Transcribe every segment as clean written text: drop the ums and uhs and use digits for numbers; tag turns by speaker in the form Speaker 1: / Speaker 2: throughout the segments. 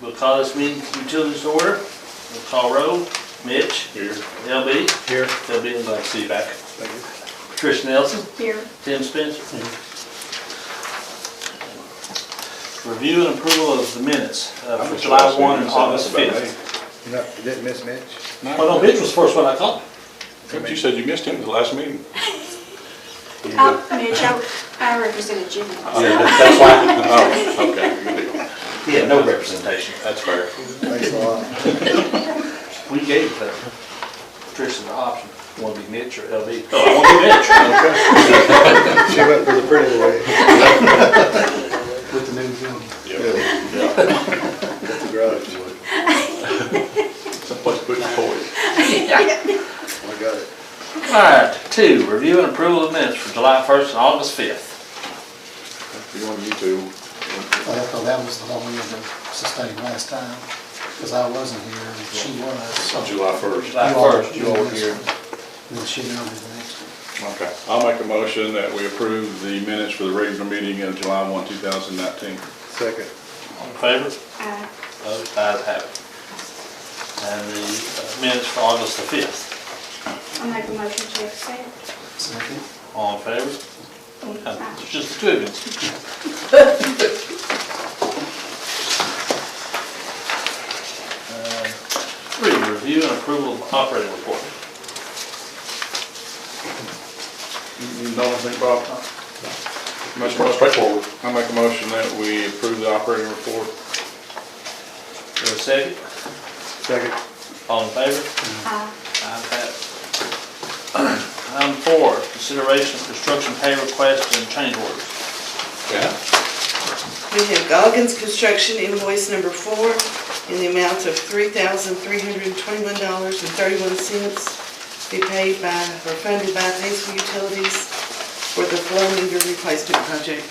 Speaker 1: We'll call this meeting utilities to order. We'll call roll. Mitch.
Speaker 2: Here.
Speaker 1: LB.
Speaker 2: Here.
Speaker 1: LB, I'm glad to see you back.
Speaker 2: Thank you.
Speaker 1: Trish Nelson.
Speaker 3: Here.
Speaker 1: Tim Spencer. Review and approval of the minutes for July 1 and August 5th.
Speaker 2: You didn't miss Mitch?
Speaker 1: Well, no, Mitch was the first one I called.
Speaker 4: But you said you missed him at the last meeting.
Speaker 3: Mitch, I represented Jimmy.
Speaker 1: That's why.
Speaker 4: Oh, okay, good deal.
Speaker 1: He had no representation.
Speaker 4: That's fair.
Speaker 2: Thanks a lot.
Speaker 1: We gave Trish an option. You want to be Mitch or LB? Oh, I want to be Mitch.
Speaker 2: She went for the pretty way. With the new gun.
Speaker 4: Yeah.
Speaker 2: That's the garage.
Speaker 4: Someplace to put your toys.
Speaker 2: I got it.
Speaker 1: All right, 2, review and approval of minutes for July 1st and August 5th.
Speaker 4: You want you to,
Speaker 5: Well, I thought that was the one we had to sustain last time, because I wasn't here and she was.
Speaker 4: on July 1st.
Speaker 1: July 1st, you all were here.
Speaker 5: And then she didn't do the next one.
Speaker 4: Okay. I'll make a motion that we approve the minutes for the regular meeting of July 1, 2019.
Speaker 2: Second.
Speaker 1: All in favor? Opposed? Ayes have it. And the minutes for August the 5th.
Speaker 3: I'll make a motion to accept.
Speaker 5: Second.
Speaker 1: All in favor? It's just the two of you. 3, review and approval of operating report.
Speaker 4: You know anything, Bob? Much more straightforward. I'll make a motion that we approve the operating report.
Speaker 1: Is there a second?
Speaker 2: Second.
Speaker 1: All in favor?
Speaker 3: Aye.
Speaker 1: Ayes have it. Item 4, consideration of construction pay request and change orders.
Speaker 4: Yeah.
Speaker 6: We have Goggins Construction invoice number 4 in the amount of $3,321.31 to be paid by or funded by Paintsville Utilities for the flow meter replacement project.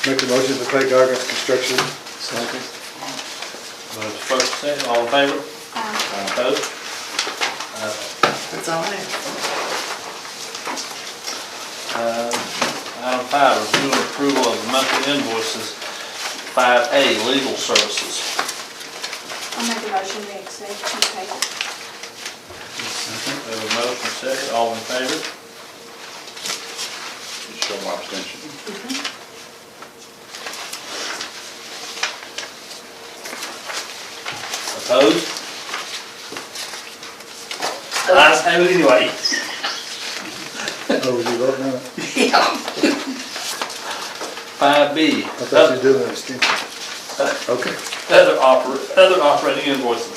Speaker 2: Make a motion to pay Goggins Construction.
Speaker 5: Second.
Speaker 1: First, second, all in favor?
Speaker 3: Aye.
Speaker 1: Opposed?
Speaker 6: That's all I have.
Speaker 1: Item 5, review and approval of the monthly invoices. 5A, legal services.
Speaker 3: I'll make a motion to accept and pay.
Speaker 5: Second.
Speaker 1: We have a motion, second, all in favor?
Speaker 4: Show my abstention.
Speaker 1: Opposed? Ayes have it anyway.
Speaker 2: Oh, was you voting on it?
Speaker 1: 5B,
Speaker 2: I thought you were doing an extension. Okay.
Speaker 1: other operating invoices.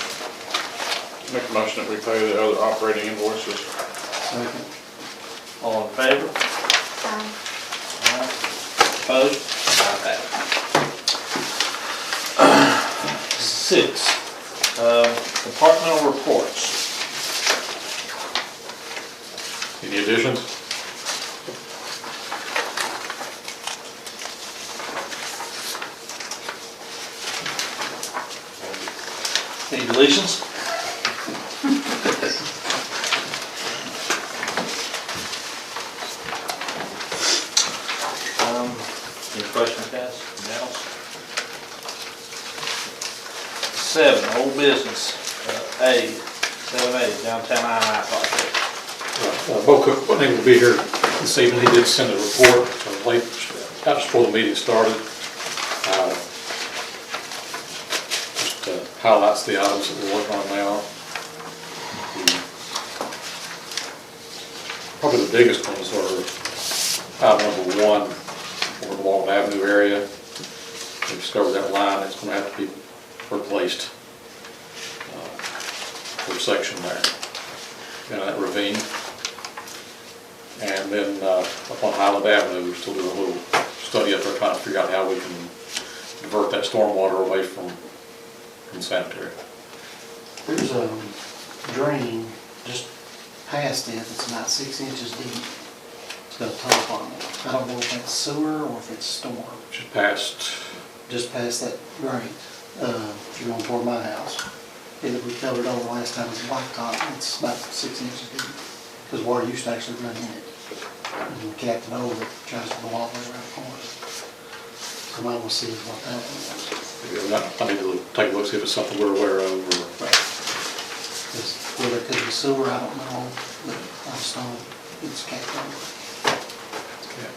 Speaker 4: Make a motion that we pay the other operating invoices.
Speaker 5: Second.
Speaker 1: All in favor?
Speaker 3: Aye.
Speaker 1: Opposed? Ayes have it. 6, departmental reports.
Speaker 4: Any additions?
Speaker 1: Any deletions? Any questions, guys? Anything else? 7, old business, 7A, downtown I project.
Speaker 7: Bo Cook wasn't able to be here this evening. He did send a report late, just before the meeting started. Just highlights the items that we're working on now. Probably the biggest ones are item number 1 over the Walton Avenue area. We discovered that line that's going to have to be replaced for a section there in that ravine. And then up on Highland Avenue, we're still doing a little study up there trying to figure out how we can divert that stormwater away from sanitary.
Speaker 5: There's a drain just past it that's about 6 inches deep. It's got a top on it. I don't know if that's sewer or if it's storm.
Speaker 7: Just past,
Speaker 5: Just past that drain, if you're going toward my house. It we covered over last time as blacktop. It's about 6 inches deep. Because water used to actually run in it. And Captain over it tries to go all the way around the corner. So I will see what that one was.
Speaker 7: I need to take a look, see if it's something we're aware of, or,
Speaker 5: Because whether it could be sewer, I don't know, but I just know it's capped over.
Speaker 7: yeah,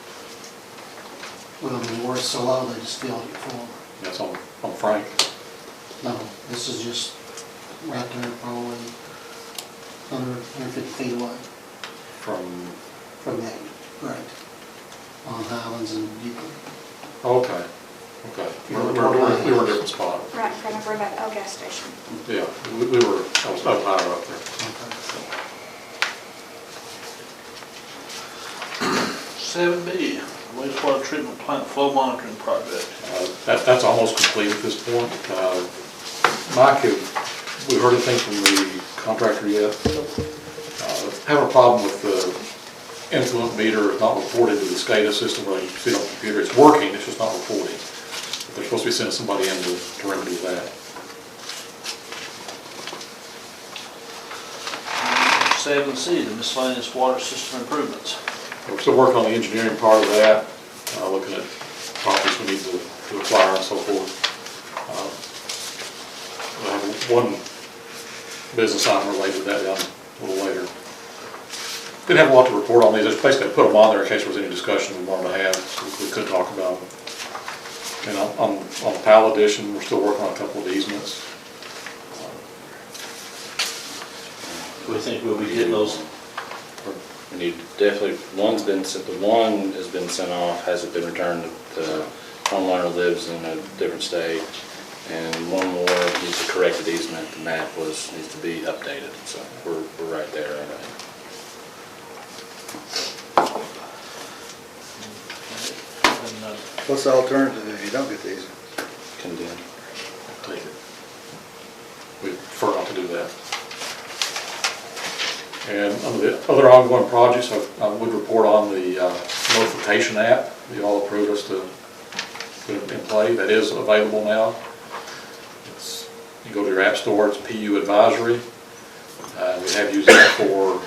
Speaker 5: Well, I mean, where it's so low, they just filled it full.
Speaker 7: that's on Frank.
Speaker 5: No, this is just right there, probably 150 feet away from that grate on Highlands and Euclid.
Speaker 7: Okay, okay. We were in a different spot.
Speaker 3: Right in front of that old gas station.
Speaker 7: Yeah, I was up higher up there.
Speaker 1: Seven B, wastewater treatment plant flow monitoring project.
Speaker 7: That's almost complete at this point. Mike, have we heard anything from the contractor yet? Having a problem with the influent meter not reported to the SCADA system where you see it on the computer. It's working, it's just not reporting. But they're supposed to be sending somebody in to remedy that.
Speaker 1: 7C, the miscellaneous water system improvements.
Speaker 7: We're still working on the engineering part of that, looking at properties we need to acquire and so forth. We'll have one business item related to that down a little later. Didn't have a lot to report on these, just basically put them on there in case there was any discussion we wanted to have, so we could talk about them. And on the PAL addition, we're still working on a couple of easements.
Speaker 1: We think we'll be getting those.
Speaker 2: We need definitely, one's been sent, the one has been sent off, hasn't been returned. The homeowner lives in a different state. And one more needs a corrected easement, the map needs to be updated, so we're right there, I think.
Speaker 8: What's the alternative if you don't get the easement?
Speaker 2: Condemn.
Speaker 7: Take it. We prefer not to do that. And under the other ongoing projects, I would report on the notification app that you all approved us to put in play. That is available now. You go to your app store, it's PU Advisory. We have used it for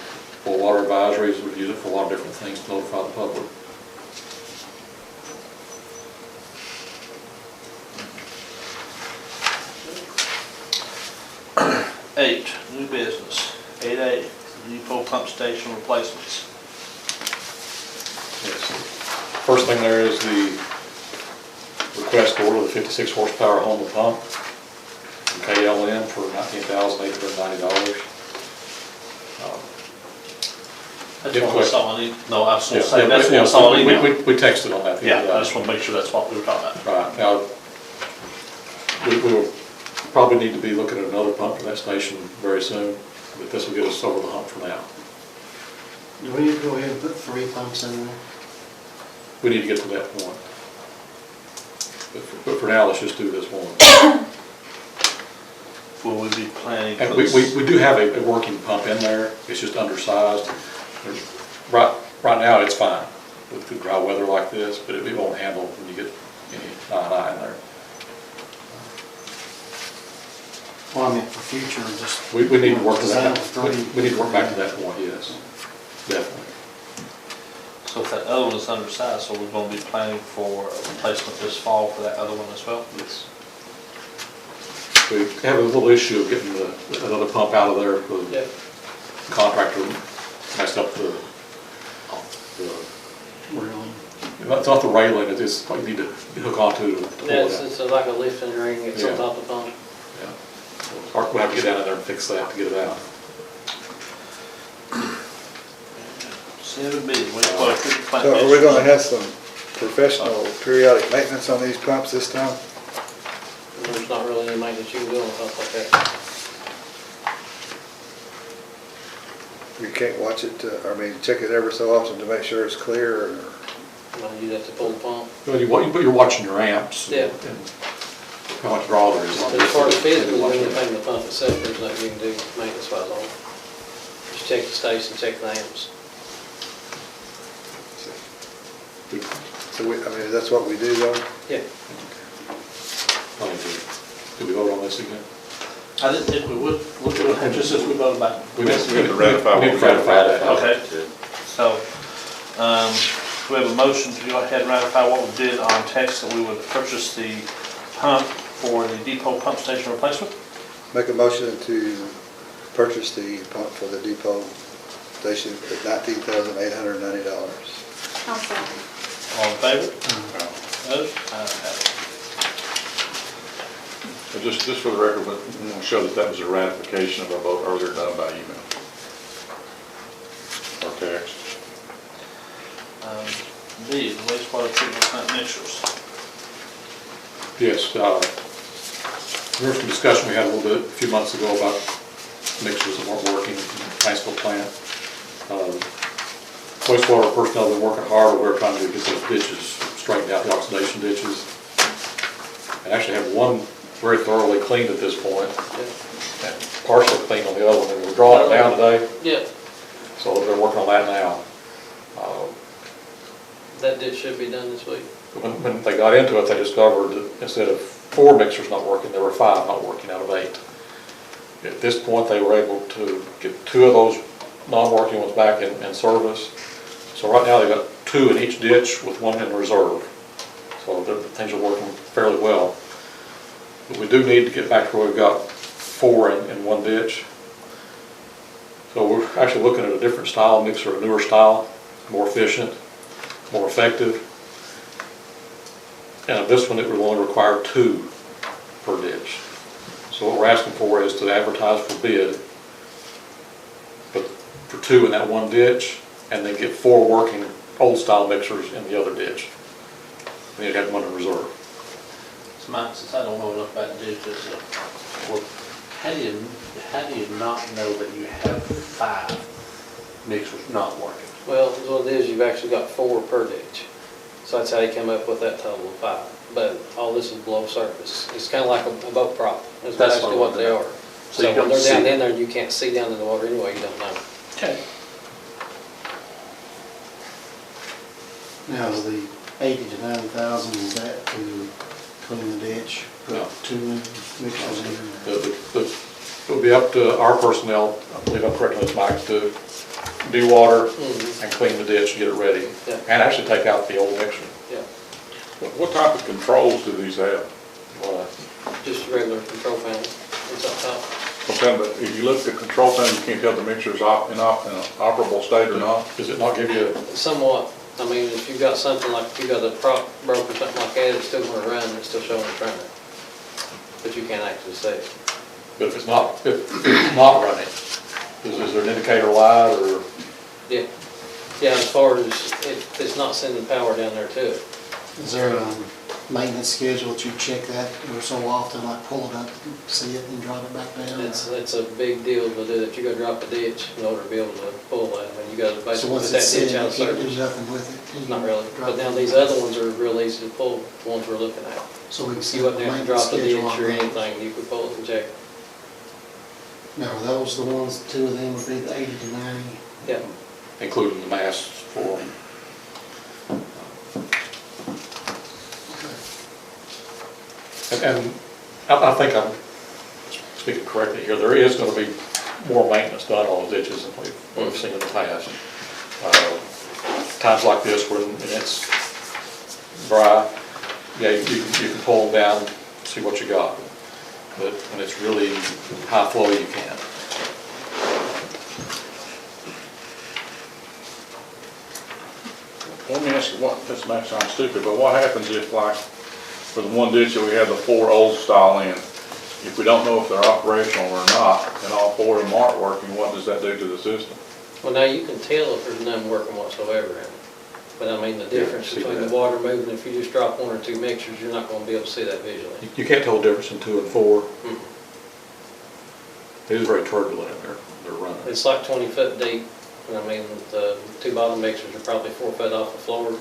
Speaker 7: water advisories. We use it for a lot of different things to notify the public.
Speaker 1: Eight, new business. 8A, depot pump station replacements.
Speaker 7: Yes. First thing there is the request to order the 56 horsepower Honda pump from KLM for $19,890.
Speaker 1: That's what we saw on no, I was going to say, that's what I saw on email.
Speaker 7: We texted on that.
Speaker 1: Yeah, I just want to make sure that's what we were talking about.
Speaker 7: Right, now, we will probably need to be looking at another pump for that station very soon, but this will get us over the hump for now.
Speaker 5: Do we need to go ahead and put 3 pumps in there?
Speaker 7: We need to get to that point. But for now, let's just do this one.
Speaker 1: Will we be planning?
Speaker 7: And we do have a working pump in there, it's just undersized. Right now, it's fine with the dry weather like this, but it won't handle when you get any I in there.
Speaker 5: Well, I mean, for future, just.
Speaker 7: We need to work to that.
Speaker 5: Design with
Speaker 7: We need to work back to that point, yes, definitely.
Speaker 1: So if that other one is undersized, so we're going to be planning for a replacement this fall for that other one as well?
Speaker 7: Yes. We have a little issue of getting another pump out of there. The contractor messed up the
Speaker 5: Really?
Speaker 7: it's not the railing, it's just what you need to hook onto to pull it out.
Speaker 9: It's like a lifting ring, it's on
Speaker 7: Yeah.
Speaker 9: top of the pump.
Speaker 7: Yeah. So we'll have to get down in there and fix that to get it out.
Speaker 1: 7B, wastewater treatment plant.
Speaker 8: So are we gonna have some professional periodic maintenance on these pumps this time?
Speaker 9: And there's not really any maintenance you can do on stuff like that.
Speaker 8: You can't watch it, check it ever so often to make sure it's clear, or?
Speaker 9: You have to pull the pump.
Speaker 7: But you're watching your amps.
Speaker 9: Yeah.
Speaker 7: And how much draw there is on
Speaker 9: But as far as physically
Speaker 7: Watching
Speaker 9: doing
Speaker 7: it.
Speaker 9: anything, the pump itself, there's nothing you can do maintenance wise on it. Just check the station, check the amps.
Speaker 8: So that's what we do though?
Speaker 9: Yeah.
Speaker 7: Do we vote on this again?
Speaker 1: I didn't think we would, we'll do it just as we voted back.
Speaker 7: We need to
Speaker 2: ratify
Speaker 7: we need to ratify that.
Speaker 1: Okay. So, we have a motion to go ahead and ratify what we did on text, that we would purchase the pump for the depot pump station replacement?
Speaker 8: Make a motion to purchase the pump for the depot station at $19,890.
Speaker 3: I'll second.
Speaker 1: All in favor? Opposed? Ayes have it.
Speaker 4: Just for the record, we want to show that that was a ratification of a vote earlier done by email. Or text.
Speaker 1: D, the wastewater treatment plant mixers.
Speaker 7: Yes, there was some discussion we had a few months ago about mixers that weren't working in the Paintsville plant. Wastewater personnel have been working hard. We're trying to get those ditches straightened out, the oxidation ditches. I actually have one very thoroughly cleaned at this point, and partially cleaned on the other one, and we're drawing it down today.
Speaker 9: Yeah,
Speaker 7: So they're working on that now.
Speaker 9: that ditch should be done this week.
Speaker 7: When they got into it, they discovered that instead of 4 mixers not working, there were 5 not working out of 8. At this point, they were able to get 2 of those non-working ones back in service. So right now, they've got 2 in each ditch with 1 in reserve. So things are working fairly well. But we do need to get back to where we've got 4 in one ditch. So we're actually looking at a different style mixer, a newer style, more efficient, more effective. And this one, it would only require 2 per ditch. So what we're asking for is to advertise for bid, but for 2 in that one ditch, and then get 4 working old style mixers in the other ditch. And you'd have 1 in reserve.
Speaker 1: So Mike, since I don't know enough about ditches, how do you not know that you have 5 mixers not working?
Speaker 9: Well, what it is, you've actually got 4 per ditch. So that's how you come up with that total of 5. But all this is below surface. It's kind of like a boat prop. That's
Speaker 1: That's
Speaker 9: basically
Speaker 1: what
Speaker 9: what they are.
Speaker 1: So
Speaker 9: So
Speaker 1: you
Speaker 9: when
Speaker 1: don't
Speaker 9: they're down
Speaker 1: see
Speaker 9: in there, you can't see down in the water anyway, you don't know.
Speaker 1: Okay.
Speaker 5: Now, is the 80 to 90,000, is that to clean the ditch?
Speaker 7: No.
Speaker 5: Put 2 new mixers in there?
Speaker 7: It'll be up to our personnel, I believe I'm correct on this, Mike, to de-water and clean the ditch and get it ready.
Speaker 9: Yeah.
Speaker 7: And actually take out the old mixer.
Speaker 9: Yeah,
Speaker 4: What type of controls do these have?
Speaker 9: just regular control panel. It's up top.
Speaker 4: Okay, but if you look at the control panel, you can't tell the mixer's in an operable state or not?
Speaker 7: Does it not give you,
Speaker 9: Somewhat. I mean, if you've got something like, if you've got a prop broke or something like that, it's still gonna run, it's still showing it's running. But you can't actually see it.
Speaker 7: but if it's not running, is there an indicator light or?
Speaker 9: Yeah, yeah, as far as, if it's not sending power down there to it.
Speaker 5: Is there a maintenance schedule that you check that every so often, like pull it up, see it, and drop it back down?
Speaker 9: It's a big deal to do that. You gotta drop a ditch in order to be able to pull that. I mean, you gotta
Speaker 5: So
Speaker 9: basically
Speaker 5: once
Speaker 9: put
Speaker 5: it's
Speaker 9: that ditch
Speaker 5: sitting,
Speaker 9: out
Speaker 5: you
Speaker 9: of
Speaker 5: can't do
Speaker 9: service.
Speaker 5: nothing with it?
Speaker 9: Not really.
Speaker 5: Drop
Speaker 9: But now
Speaker 5: it.
Speaker 9: these other ones are real easy to pull, the ones we're looking at.
Speaker 5: So we can see
Speaker 9: You
Speaker 5: what
Speaker 9: wouldn't
Speaker 5: the
Speaker 9: have to
Speaker 5: maintenance
Speaker 9: drop a ditch
Speaker 5: schedule on
Speaker 9: or
Speaker 5: those.
Speaker 9: anything. You could pull it and check it.
Speaker 5: Now, are those the ones, 2 of them would be the 80 to 90?
Speaker 9: Yeah.
Speaker 7: Including the masts for them. And I think I'm speaking correctly here, there is going to be more maintenance done on the ditches than we've seen in the past. Times like this when it's dry, yeah, you can pull them down, see what you got. But when it's really high flow, you can't.
Speaker 4: Let me ask you, this might sound stupid, but what happens if, like, for the one ditch that we have the 4 old style in, if we don't know if they're operational or not, and all 4 of them aren't working, what does that do to the system?
Speaker 9: Well, now you can tell if there's none working whatsoever in it. But I mean, the difference
Speaker 7: see
Speaker 9: between
Speaker 7: that.
Speaker 9: the water moving, if you just drop 1 or 2 mixtures, you're not gonna be able to see that visually.
Speaker 7: You can't tell the difference in 2 and 4.
Speaker 9: Mhm.
Speaker 7: It is very turbulent in there, they're running.
Speaker 9: It's like 20 foot deep. And I mean, the 2 bottom mixers are probably 4 foot off the floor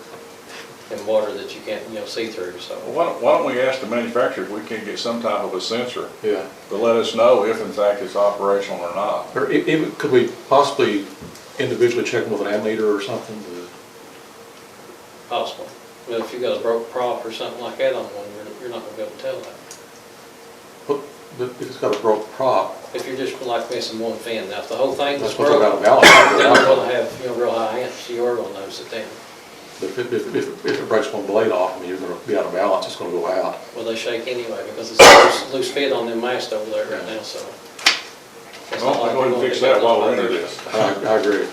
Speaker 9: in water that you can't, see through, so.
Speaker 4: Well, why don't we ask the manufacturer if we can get some type of a sensor
Speaker 7: Yeah.
Speaker 4: to let us know if in fact it's operational or not?
Speaker 7: Or even, could we possibly individually check them with an ammeter or something?
Speaker 9: Possible. But if you got a broke prop or something like that on one, you're not gonna be able to tell that.
Speaker 7: But if it's got a broke prop,
Speaker 9: If you're just like missing one fin. Now, if the whole thing was
Speaker 7: that's what they're
Speaker 9: broke,
Speaker 7: about
Speaker 9: then you're
Speaker 7: balance.
Speaker 9: gonna have, real high amps, you are gonna notice it then.
Speaker 7: If it breaks one blade off, I mean, you're gonna be out of balance, it's gonna go out.
Speaker 9: Well, they shake anyway because it's a loose fit on them masts over there right now, so. It's not
Speaker 4: Well,
Speaker 9: like
Speaker 4: go ahead and
Speaker 9: we're
Speaker 4: fix
Speaker 9: gonna
Speaker 4: that
Speaker 9: pick
Speaker 4: while
Speaker 9: up
Speaker 4: we're into
Speaker 9: those
Speaker 4: this.
Speaker 7: I agree.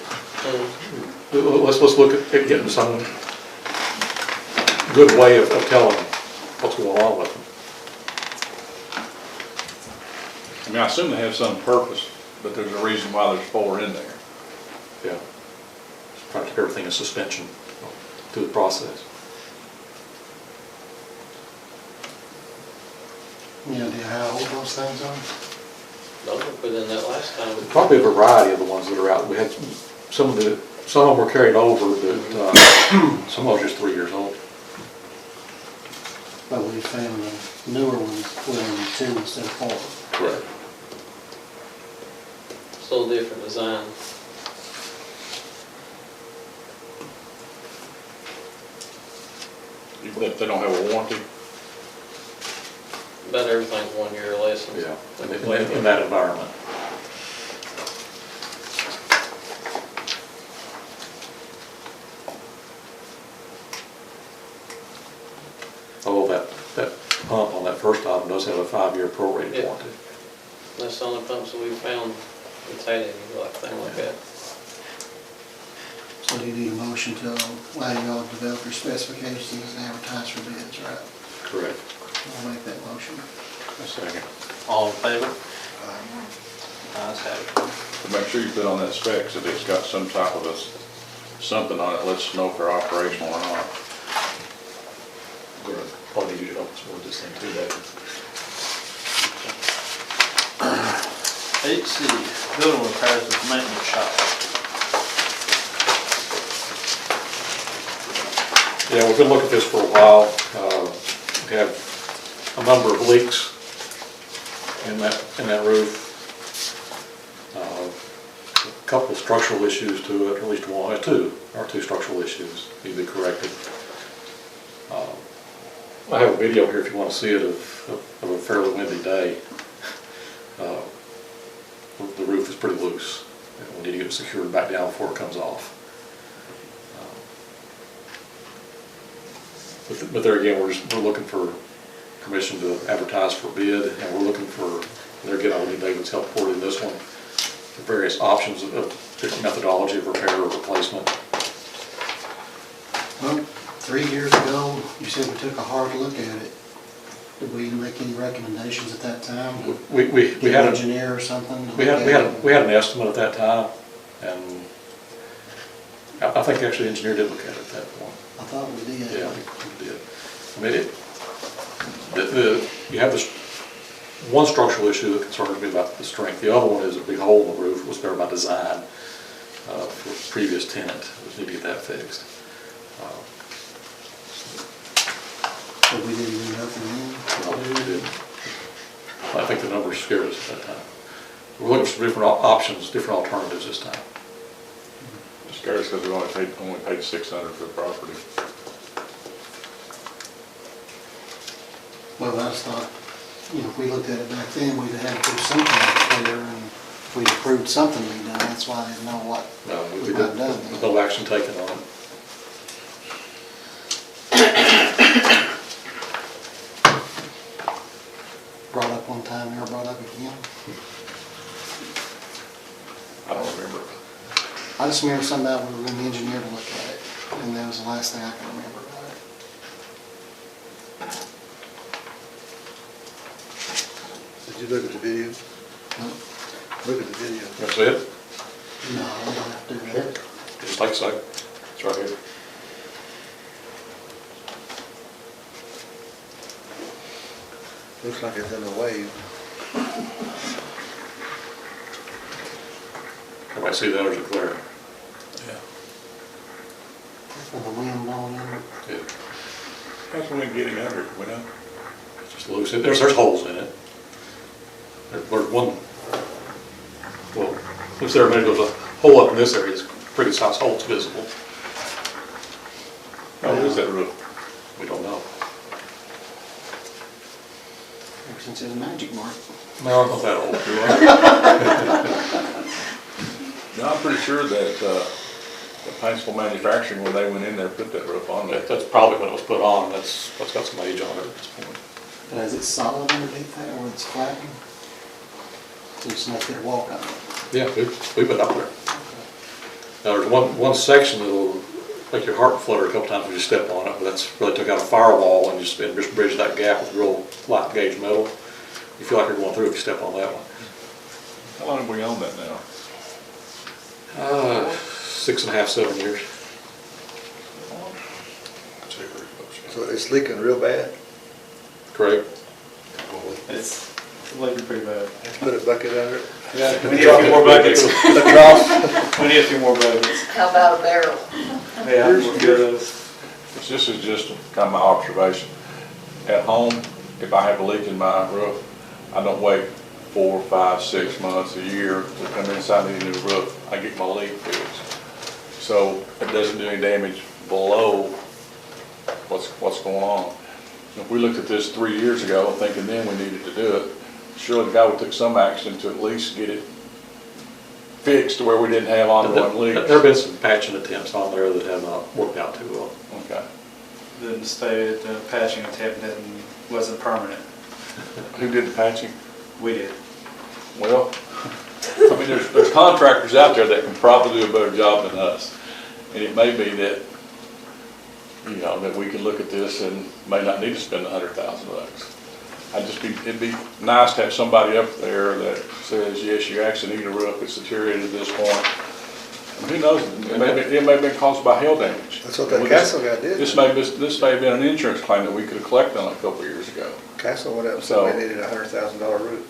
Speaker 9: Mhm.
Speaker 7: Let's look at getting some good way of telling what's going on with them.
Speaker 4: I mean, I assume they have some purpose, but there's a reason why there's 4 in there.
Speaker 7: Yeah. Just trying to keep everything in suspension through the process.
Speaker 5: You know, how old those things are?
Speaker 9: Those were put in that last time.
Speaker 7: Probably a variety of the ones that are out. We had some of them were carried over, but some of them are just 3 years old.
Speaker 5: But we found the newer ones with only 2 instead of 4.
Speaker 7: Correct.
Speaker 9: It's a little different design.
Speaker 4: Even if they don't have a warranty.
Speaker 9: About everything's 1 year or less.
Speaker 7: Yeah, in that environment. Oh, that pump on that first item does have a 5-year prorated
Speaker 9: Yeah.
Speaker 7: warranty.
Speaker 9: That's the only pumps that we found that's had any like thing like that.
Speaker 5: So do you need a motion to allow y'all to develop your specifications and advertise for bids, right?
Speaker 7: Correct.
Speaker 5: I'll make that motion.
Speaker 7: A second.
Speaker 1: All in favor? Ayes have it.
Speaker 4: But make sure you put on that specs that it's got some type of something on it, lets us know if they're operational or not.
Speaker 7: We're gonna probably need you to help us with this thing too, David.
Speaker 1: 8C, building repairs with maintenance shop.
Speaker 7: Yeah, we've been looking at this for a while. We have a number of leaks in that roof. A couple of structural issues to it, at least one, two structural issues need to be corrected. I have a video here if you want to see it of a fairly windy day. The roof is pretty loose, and we need to get it secured back down before it comes off. But there again, we're looking for permission to advertise for bid, and we're looking for, there again, I need David's help for in this one, the various options of different methodology of repair or replacement.
Speaker 5: Well, 3 years ago, you said we took a hard look at it. Did we make any recommendations at that time?
Speaker 7: We
Speaker 5: Get
Speaker 7: had
Speaker 5: an
Speaker 7: an
Speaker 5: engineer or something? to
Speaker 7: we
Speaker 5: look
Speaker 7: had
Speaker 5: at it?
Speaker 7: we had an estimate at that time, and I think actually the engineer did look at it at that point.
Speaker 5: I thought we did.
Speaker 7: Yeah, I think we did. I mean, you have this one structural issue that concerns me about the strength. The other one is a big hole in the roof. It was there by design for a previous tenant. We need to get that fixed.
Speaker 5: But we didn't do nothing then?
Speaker 7: No, we didn't. I think the numbers scared us at that time. We're looking for different options, different alternatives this time.
Speaker 4: It scares because we only paid $600 for the property.
Speaker 5: Well, I just thought, you know, if we looked at it back then, we'd have had to do something up there, and if we'd approved something to be done, that's why I didn't know what
Speaker 7: No,
Speaker 5: we
Speaker 7: we
Speaker 5: might have
Speaker 7: didn't.
Speaker 5: done.
Speaker 7: There's no action taken on it.
Speaker 5: Brought up one time, never brought up again.
Speaker 4: I don't remember.
Speaker 5: I just remember something about we were going to engineer to look at it, and that was the last thing I can remember about it.
Speaker 8: Did you look at the video?
Speaker 5: Nope.
Speaker 8: Look at the video.
Speaker 7: That's it?
Speaker 5: No, we don't have to do that.
Speaker 7: Just like so. It's right here.
Speaker 8: Looks like it's in a wave.
Speaker 7: Everybody see that or is it clear?
Speaker 5: With the wind blowing in it.
Speaker 7: Yeah.
Speaker 4: That's when we get it under, we know.
Speaker 7: It's just loose. There's holes in it. There's one, well, looks there, maybe there's a hole up in this area. It's a pretty size hole. It's visible.
Speaker 4: How old is that roof?
Speaker 7: We don't know.
Speaker 5: Ever since it was Magic Mark.
Speaker 7: No, not that old. Do I?
Speaker 4: No, I'm pretty sure that Paintsville Manufacturing, when they went in there, put that roof on there.
Speaker 7: That's probably when it was put on, that's got some age on it at this point.
Speaker 5: And is it solid underneath that or it's flattened? So you just not get a walk on it?
Speaker 7: Yeah, we've been up there. Now, there's one section that'll make your heart flutter a couple times when you step on it, but that's really took out a firewall and just bridged that gap with real light gauge metal. You feel like you're going through if you step on that one.
Speaker 4: How long have we owned that now?
Speaker 7: 6.5, 7 years.
Speaker 8: So it's leaking real bad.
Speaker 7: Correct.
Speaker 10: It's looking pretty bad.
Speaker 8: Put a bucket under it.
Speaker 10: Yeah, we need a few more buckets.
Speaker 8: The trough.
Speaker 10: We need a few more buckets.
Speaker 11: How about a barrel?
Speaker 10: Yeah, we'll get those.
Speaker 4: This is just kind of my observation. At home, if I have a leak in my roof, I don't wait 4, 5, 6 months, a year to come inside and need a new roof. I get my leak fixed. So it doesn't do any damage below what's going on. If we looked at this 3 years ago, thinking then we needed to do it, surely the guy would took some action to at least get it fixed to where we didn't have ongoing leaks.
Speaker 7: There have been some patching attempts on there that have not worked out too well.
Speaker 4: Okay.
Speaker 10: The stated patching attempt wasn't permanent.
Speaker 4: Who did the patching?
Speaker 10: We did.
Speaker 4: Well, I mean, there's contractors out there that can probably do a better job than us. And it may be that, you know, that we can look at this and may not need to spend $100,000. It'd be nice to have somebody up there that says, yes, you actually need a roof, it's deteriorated at this point. And who knows, it may have been caused by hail damage.
Speaker 8: That's what that Castle guy did.
Speaker 4: This may have been an insurance claim that we could have collected on a couple of years ago.
Speaker 8: Castle went up and
Speaker 4: So-
Speaker 8: said we needed a $100,000 roof.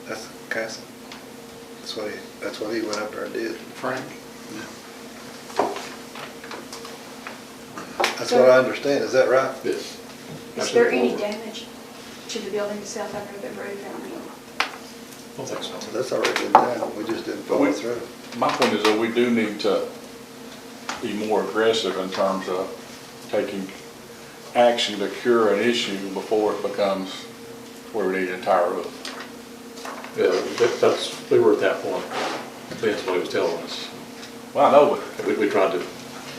Speaker 8: That's Castle. That's what he went up there and did.
Speaker 5: Frank?
Speaker 8: That's what I understand. Is that right?
Speaker 7: Yes.
Speaker 3: Is there any damage to the building itself under the roof? I mean,
Speaker 7: I don't think so.
Speaker 8: So that's already been done. We just didn't follow through.
Speaker 4: My point is that we do need to be more aggressive in terms of taking action to cure an issue before it becomes where we need an entire roof.
Speaker 7: Yeah, we were at that point. That's what he was telling us.
Speaker 4: Well, I know,
Speaker 7: We tried to.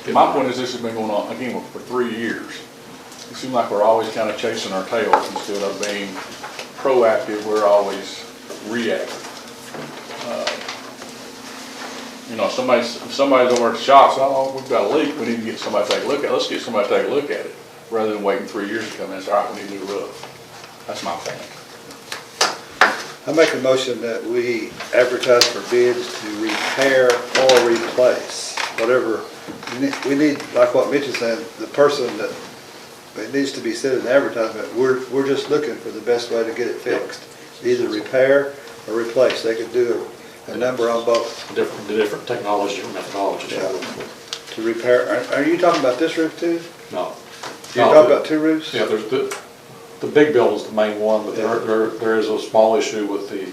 Speaker 4: but my point is this has been going on, again, for 3 years. It seems like we're always kind of chasing our tails instead of being proactive, we're always reactive. You know, if somebody's over at the shop, saying, oh, we've got a leak, we need to get somebody to take a look at it. Let's get somebody to take a look at it, rather than waiting 3 years to come in and say, all right, we need a new roof. That's my point.
Speaker 8: I make a motion that we advertise for bids to repair or replace, whatever. We need, like what Mitch is saying, the person that, it needs to be said in the advertisement, we're just looking for the best way to get it fixed. Either repair or replace. They could do a number on both.
Speaker 7: The different technology or methodologies.
Speaker 8: Yeah. To repair, are you talking about this roof too?
Speaker 7: No.
Speaker 8: You're talking about 2 roofs?
Speaker 7: Yeah, there's the big building's the main one, but there is a small issue with the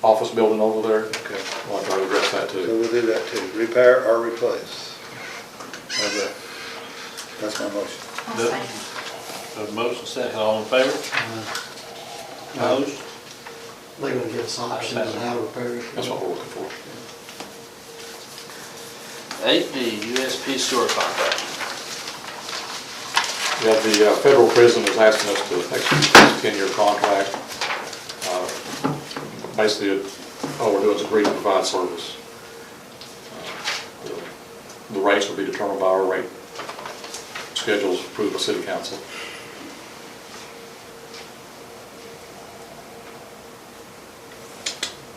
Speaker 7: office building over there.
Speaker 8: Okay.
Speaker 7: I want to try to address that
Speaker 8: So
Speaker 7: too.
Speaker 8: we'll do that too. Repair or replace. How's that? That's my motion.
Speaker 3: I'll
Speaker 1: The-
Speaker 3: second.
Speaker 1: A motion second, all in favor? Opposed?
Speaker 5: They're gonna give us options on how to repair it.
Speaker 7: That's what we're looking for.
Speaker 1: 8D, USP sewer contract.
Speaker 7: Yeah, the federal prison is asking us to execute a 10-year contract. Basically, all we're doing is agree to provide service. The rates will be determined by our rate schedules approved by City Council.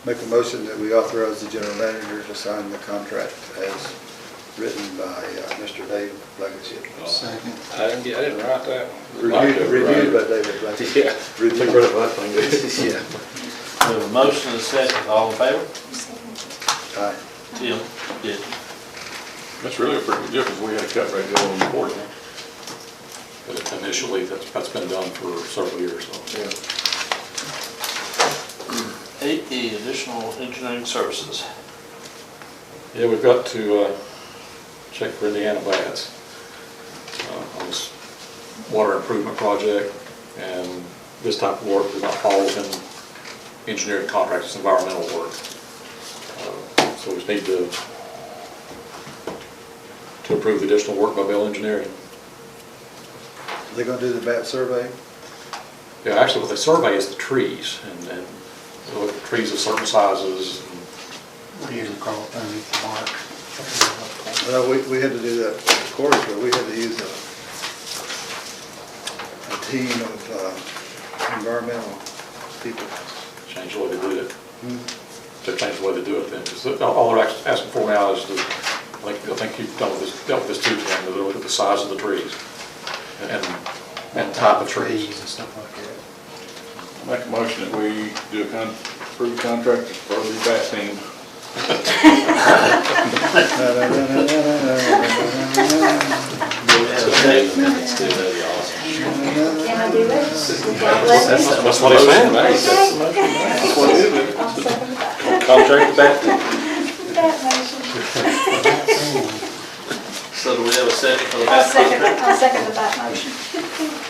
Speaker 8: Make a motion that we authorize the general manager to sign the contract as written by Mr. Dave Blankenship.
Speaker 5: Second.
Speaker 2: I didn't write that.
Speaker 8: Reviewed by David Blankenship.
Speaker 2: Yeah.
Speaker 7: Take credit for that thing.
Speaker 8: Yeah.
Speaker 1: We have a motion and a second, all in favor?
Speaker 8: Aye.
Speaker 1: Tim, did.
Speaker 4: That's really a pretty good difference. We had a cut rate going on the board.
Speaker 7: But initially, that's been done for several years. So.
Speaker 4: Yeah.
Speaker 1: 8E, additional engineering services.
Speaker 7: Yeah, we've got to check for Indiana bats on this water improvement project, and this type of work does not fall within engineering contracts, it's environmental work. So we just need to to approve the additional work by Bell Engineering.
Speaker 8: They're gonna do the bat survey?
Speaker 7: Yeah, actually, what they survey is the trees, and they look at trees of certain sizes.
Speaker 5: We usually crawl underneath the bark.
Speaker 8: Well, we had to do that, of course, but we had to use a team of environmental people.
Speaker 7: Change the way they do it. To change the way they do it then, because all they're asking for now is to, I think you've dealt with this too, Tim, to look at the size of the trees and type of trees.
Speaker 5: And stuff like that.
Speaker 4: Make a motion that we do approve contract for the bat team.
Speaker 2: Let's do that, that'd be awesome.
Speaker 3: Can I do it?
Speaker 2: That's what he's saying, right? That's what it is.
Speaker 3: I'll second that.
Speaker 2: Contract the bat team.
Speaker 3: That motion.
Speaker 1: So do we have a second for the
Speaker 3: I'll
Speaker 1: back
Speaker 3: second,
Speaker 1: contract?
Speaker 3: I'll second the back motion.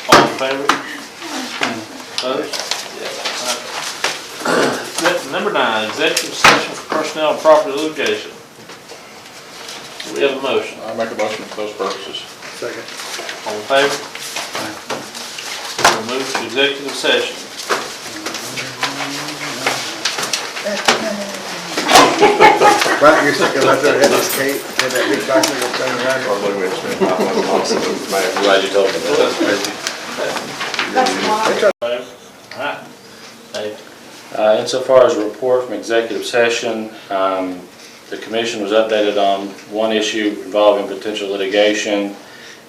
Speaker 1: All in favor? Opposed? Number 9, executive session for personnel and property litigation. Do we have a motion?
Speaker 4: I make a motion for those purposes.
Speaker 8: Second.
Speaker 1: All in favor? We'll move to executive session.
Speaker 8: Right, you're sticking right there, had this Kate, had that big bicycle turning around.
Speaker 4: Or look, we had to spend $500.
Speaker 2: I'm glad you told me that.
Speaker 3: That's why.
Speaker 1: All right. Dave?
Speaker 2: Insofar as a report from executive session, the commission was updated on one issue involving potential litigation,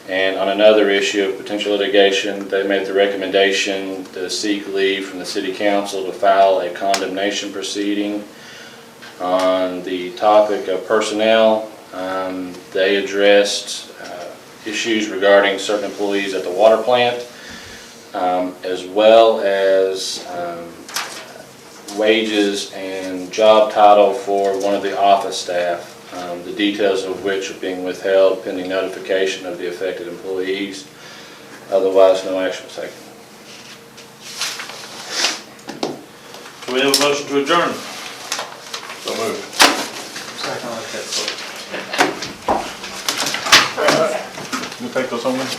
Speaker 2: and on another issue of potential litigation, they made the recommendation to seek leave from the city council to file a condemnation proceeding. On the topic of personnel, they addressed issues regarding certain employees at the water plant, as well as wages and job title for one of the office staff, the details of which are being withheld pending notification of the affected employees. Otherwise, no action was taken.
Speaker 1: Do we have a motion to adjourn?
Speaker 4: So moved.
Speaker 5: Second.
Speaker 4: You take those home with you?